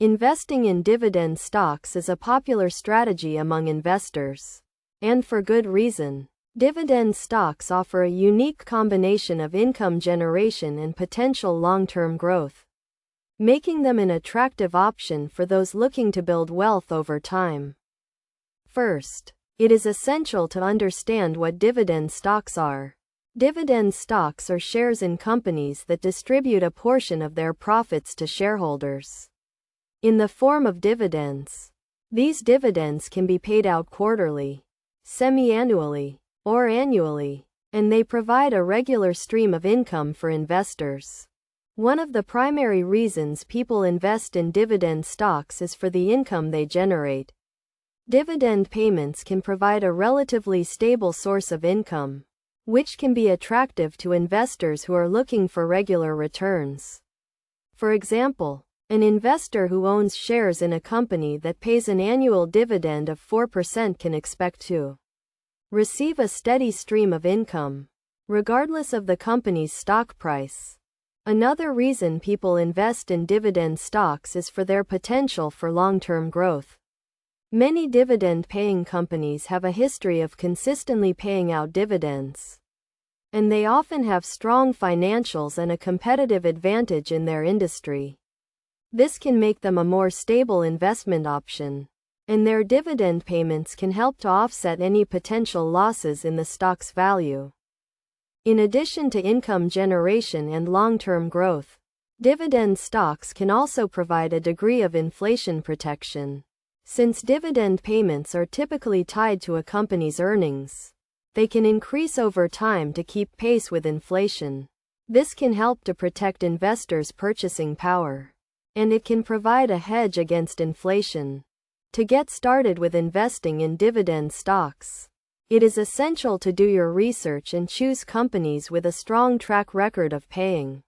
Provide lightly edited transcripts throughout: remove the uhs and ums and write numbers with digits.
Investing in dividend stocks is a popular strategy among investors. And for good reason. Dividend stocks offer a unique combination of income generation and potential long-term growth, making them an attractive option for those looking to build wealth over time. First, it is essential to understand what dividend stocks are. Dividend stocks are shares in companies that distribute a portion of their profits to shareholders in the form of dividends. These dividends can be paid out quarterly, semi-annually, or annually, and they provide a regular stream of income for investors. One of the primary reasons people invest in dividend stocks is for the income they generate. Dividend payments can provide a relatively stable source of income, which can be attractive to investors who are looking for regular returns. For example, an investor who owns shares in a company that pays an annual dividend of 4% can expect to receive a steady stream of income, regardless of the company's stock price. Another reason people invest in dividend stocks is for their potential for long-term growth. Many dividend-paying companies have a history of consistently paying out dividends, and they often have strong financials and a competitive advantage in their industry. This can make them a more stable investment option, and their dividend payments can help to offset any potential losses in the stock's value. In addition to income generation and long-term growth, dividend stocks can also provide a degree of inflation protection. Since dividend payments are typically tied to a company's earnings, they can increase over time to keep pace with inflation. This can help to protect investors' purchasing power, and it can provide a hedge against inflation. To get started with investing in dividend stocks, it is essential to do your research and choose companies with a strong track record of paying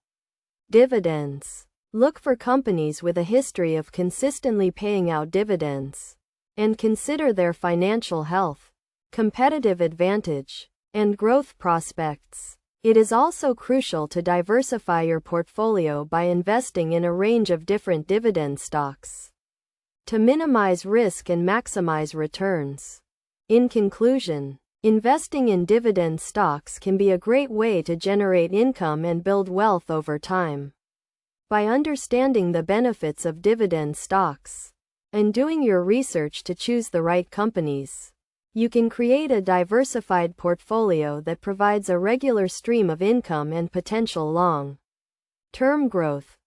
dividends. Look for companies with a history of consistently paying out dividends, and consider their financial health, competitive advantage, and growth prospects. It is also crucial to diversify your portfolio by investing in a range of different dividend stocks to minimize risk and maximize returns. In conclusion, investing in dividend stocks can be a great way to generate income and build wealth over time. By understanding the benefits of dividend stocks and doing your research to choose the right companies, you can create a diversified portfolio that provides a regular stream of income and potential long-term growth.